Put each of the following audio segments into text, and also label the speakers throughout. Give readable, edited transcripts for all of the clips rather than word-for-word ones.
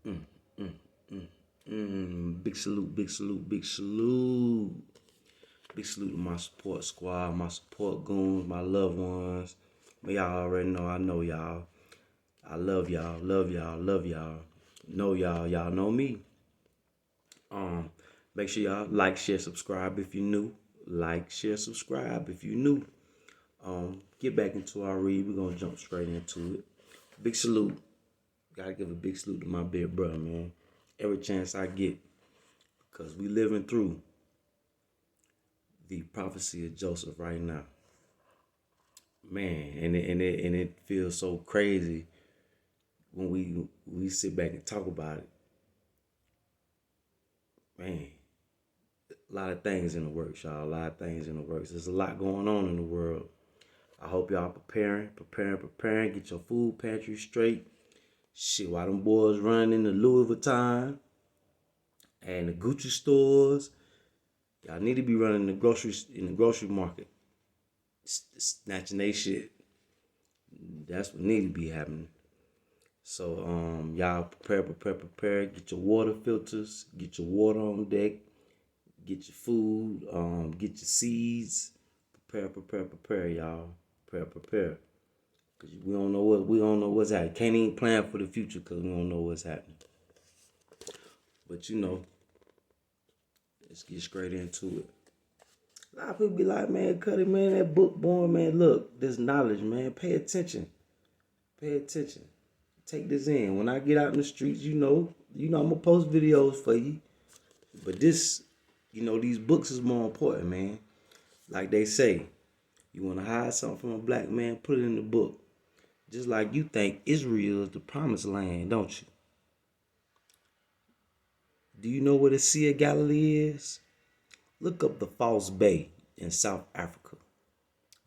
Speaker 1: Mm, mm, mm, Big salute, big salute, big salute. Big salute to my support squad, my support goons, my loved ones. But y'all already know, I know y'all. I love y'all, love y'all, love y'all. Know y'all, y'all know me. Um, Make sure y'all like, share, subscribe if you're new. Like, share, subscribe if you're new. Get back into our read. We're gonna jump straight into it. Big salute. Gotta give a big salute to my big brother, man. Every chance I get, cause we living through the prophecy of Joseph right now, man. And it feels so crazy when we sit back and talk about it, man. A lot of things in the works, y'all. A lot of things in the works. There's a lot going on in the world. I hope y'all preparing. Get your food pantry straight. Shit, while them boys running in the Louis Vuitton and the Gucci stores, y'all need to be running in the grocery market, snatching they shit. That's what need to be happening. So y'all prepare. Get your water filters, get your water on deck, get your food, get your seeds. Prepare, y'all. Prepare. Cause we don't know what's happening. Can't even plan for the future because we don't know what's happening. But let's get straight into it. A lot of people be like, man, cut it, man, that book born, man. Look, this knowledge, man. Pay attention. Pay attention. Take this in. When I get out in the streets, I'm gonna post videos for you. But these books is more important, man. Like they say, you wanna hide something from a black man, put it in the book. Just like you think Israel is the promised land, don't you? Do you know what the Sea of Galilee is? Look up the False Bay in South Africa.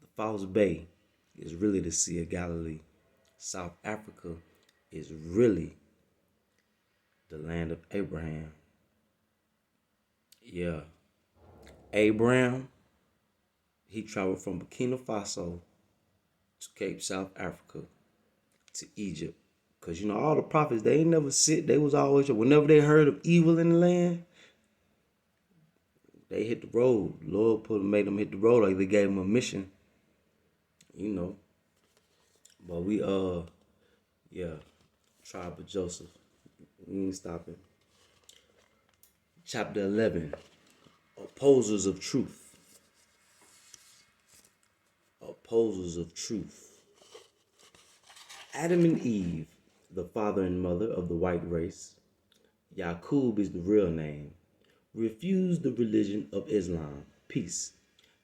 Speaker 1: The False Bay is really the Sea of Galilee. South Africa is really the land of Abraham. Yeah. Abraham, he traveled from Burkina Faso to Cape South Africa to Egypt. Because all the prophets, they ain't never sit. They was always, whenever they heard of evil in the land, they hit the road. Lord made them hit the road, like they gave them a mission, you know. But yeah, tribe of Joseph. We ain't stopping. Chapter 11, opposers of truth. Opposers of truth. Adam and Eve, the father and mother of the white race, Yaqub is the real name, refused the religion of Islam, peace,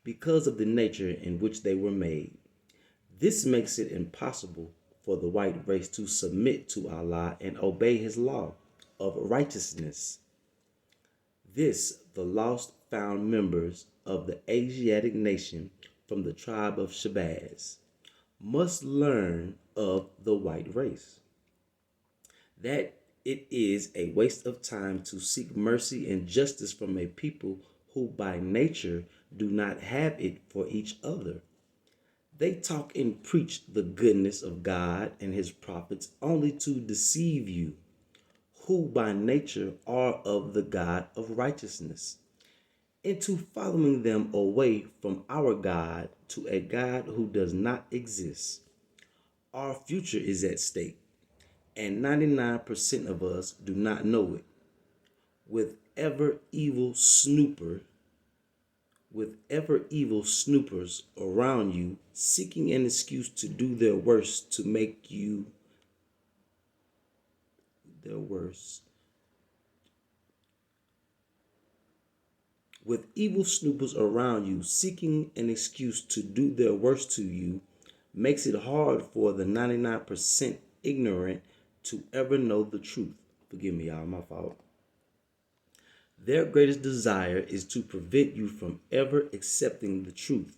Speaker 1: because of the nature in which they were made. This makes it impossible for the white race to submit to Allah and obey his law of righteousness. This, the lost found members of the Asiatic nation from the tribe of Shabazz must learn of the white race. That it is a waste of time to seek mercy and justice from a people who by nature do not have it for each other. They talk and preach the goodness of God and his prophets only to deceive you, who by nature are of the God of righteousness, into following them away from our God to a God who does not exist. Our future is at stake, and 99% of us do not know it. With ever evil snoopers around you, seeking an excuse to do their worst to make you their worst. With evil snoopers around you, seeking an excuse to do their worst to you, makes it hard for the 99% ignorant to ever know the truth. Forgive me, y'all, my fault. Their greatest desire is to prevent you from ever accepting the truth.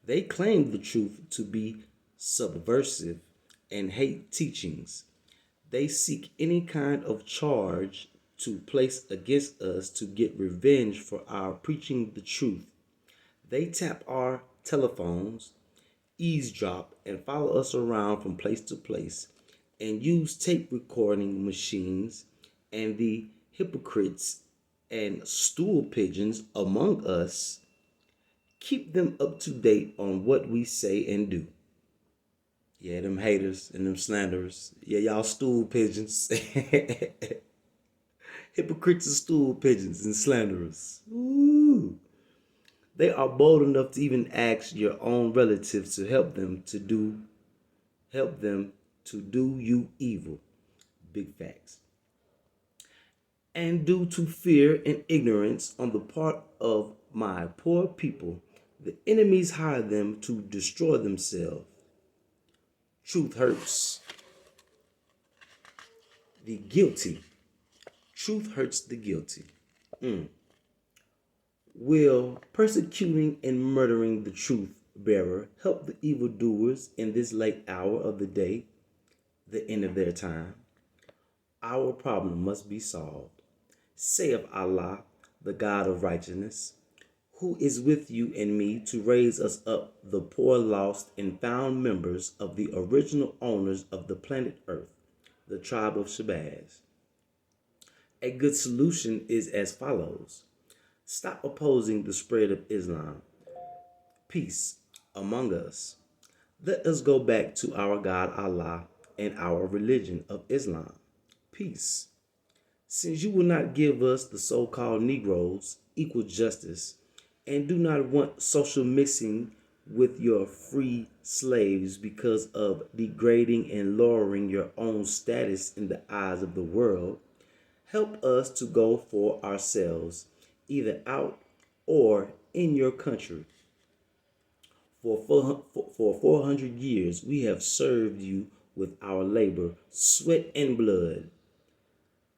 Speaker 1: They claim the truth to be subversive and hate teachings. They seek any kind of charge to place against us to get revenge for our preaching the truth. They tap our telephones, eavesdrop, and follow us around from place to place, and use tape recording machines and the hypocrites and stool pigeons among us, keep them up to date on what we say and do. Yeah, them haters and them slanderers. Yeah, y'all stool pigeons. Hypocrites and stool pigeons and slanderers. Ooh. They are bold enough to even ask your own relatives to help them to do you evil. Big facts. And due to fear and ignorance on the part of my poor people, the enemies hire them to destroy themselves. Truth hurts the guilty. Truth hurts the guilty. Will persecuting and murdering the truth bearer help the evildoers in this late hour of the day, the end of their time? Our problem must be solved. Saith Allah, the God of righteousness, who is with you and me to raise us up, the poor, lost, and found members of the original owners of the planet Earth, the tribe of Shabazz. A good solution is as follows. Stop opposing the spread of Islam. Peace among us. Let us go back to our God Allah and our religion of Islam. Peace. Since you will not give us, the so-called Negroes, equal justice, and do not want social mixing with your free slaves because of degrading and lowering your own status in the eyes of the world, help us to go for ourselves, either out or in your country. For 400 years, we have served you with our labor, sweat and blood,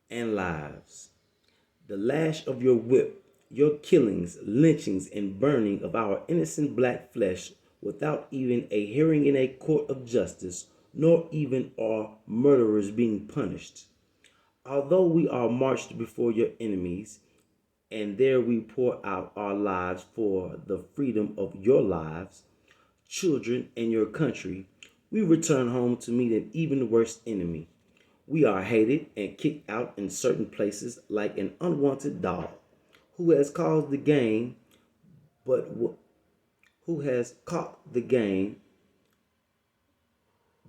Speaker 1: and lives. The lash of your whip, your killings, lynchings, and burning of our innocent black flesh without even a hearing in a court of justice, nor even our murderers being punished. Although we are marched before your enemies, and there we pour out our lives for the freedom of your lives, children, and your country, we return home to meet an even worse enemy. We are hated and kicked out in certain places like an unwanted dog who has caused the game, but who has caught the game,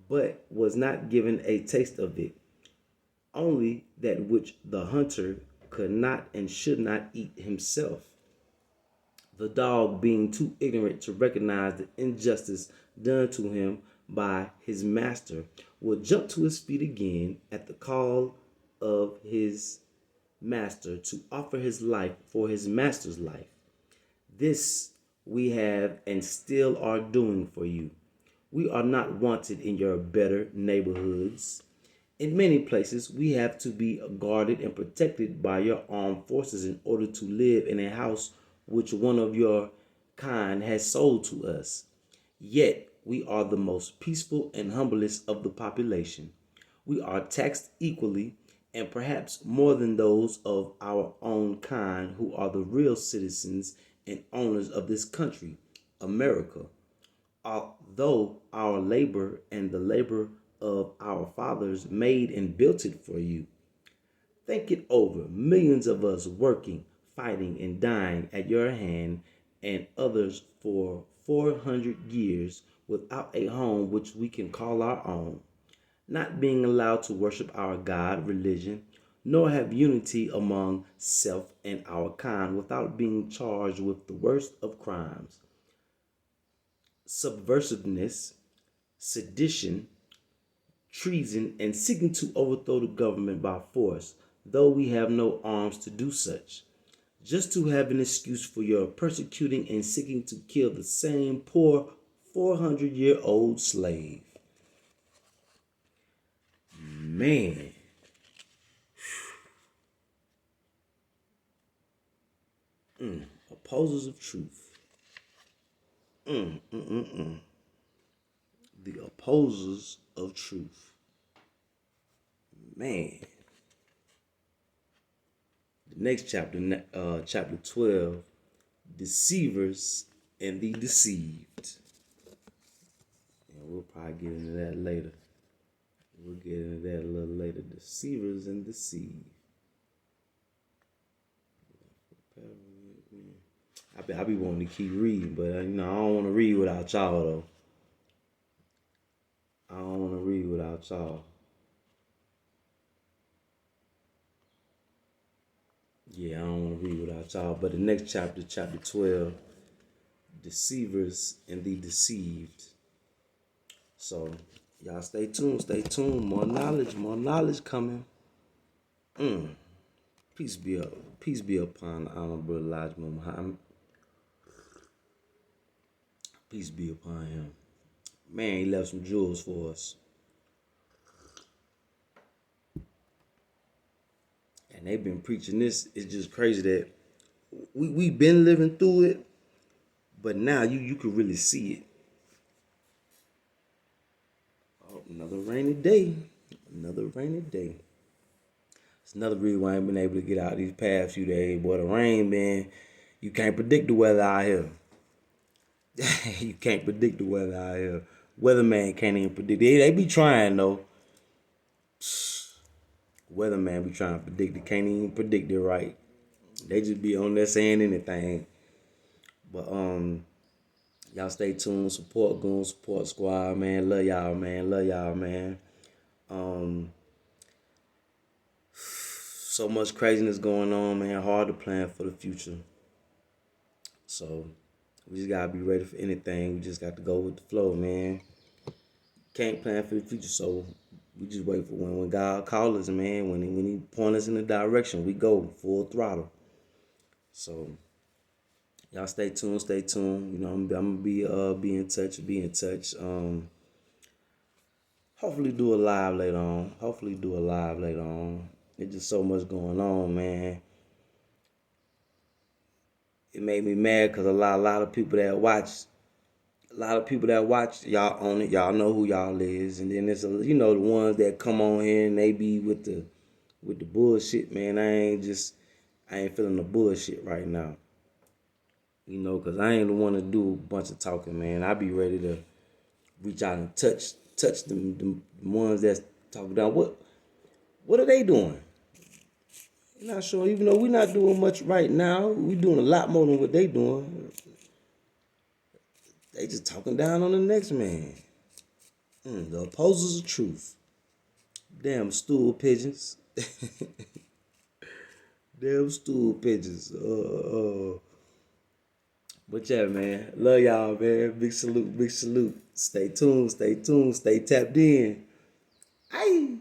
Speaker 1: but was not given a taste of it, only that which the hunter could not and should not eat himself. The dog, being too ignorant to recognize the injustice done to him by his master, will jump to his feet again at the call of his master to offer his life for his master's life. This we have and still are doing for you. We are not wanted in your better neighborhoods. In many places, we have to be guarded and protected by your armed forces in order to live in a house which one of your kind has sold to us. Yet, we are the most peaceful and humblest of the population. We are taxed equally and perhaps more than those of our own kind who are the real citizens and owners of this country, America. Although our labor and the labor of our fathers made and built it for you. Think it over. Millions of us working, fighting, and dying at your hand, and others for 400 years without a home which we can call our own, not being allowed to worship our God, religion, nor have unity among self and our kind without being charged with the worst of crimes, subversiveness, sedition, treason, and seeking to overthrow the government by force, though we have no arms to do such, just to have an excuse for your persecuting and seeking to kill the same poor 400-year-old slave. Man. Opposers of truth. The opposers of truth. Man. The next chapter, chapter 12, deceivers and the deceived. And we'll probably get into that later. We'll get into that a little later. Deceivers and deceived. I be wanting to keep reading, but I don't want to read without y'all though. I don't want to read without y'all. Yeah, I don't want to read without y'all. But the next chapter, chapter 12, deceivers and the deceived. So y'all stay tuned, stay tuned. More knowledge coming. Peace be upon the Honorable Elijah Muhammad. Peace be upon him. Man, he left some jewels for us. And they've been preaching this. It's just crazy that we've been living through it, but now you could really see it. Oh, another rainy day. Another rainy day. It's another reason why I ain't been able to get out these past few days. Boy, the rain, man, you can't predict the weather out here. You can't predict the weather out here. Weatherman can't even predict it. They be trying though. Weatherman be trying to predict it. Can't even predict it right. They just be on there saying anything. But y'all stay tuned. Support Goon, support Squad, man. Love y'all, man. Love y'all, man. So much craziness going on, man. Hard to plan for the future. So we just gotta be ready for anything. We just got to go with the flow, man. Can't plan for the future, so we just wait for when God calls us, man. When he point us in the direction, we go full throttle. So y'all stay tuned, stay tuned. I'm gonna be in touch, Hopefully do a live later on. It's just so much going on, man. It made me mad because a lot of people that watch, y'all own it. Y'all know who y'all is, and then there's the ones that come on here and they be with the bullshit, man. I ain't feeling the bullshit right now. Cause I ain't the one to do a bunch of talking, man. I be ready to reach out and touch them ones that's talking down. What are they doing? Not sure. Even though we're not doing much right now, we doing a lot more than what they doing. They just talking down on the next man. The opposers of truth. Damn stool pigeons. Damn stool pigeons. But yeah, man. Love y'all, man. Big salute, big salute. Stay tuned, stay tapped in. Aye.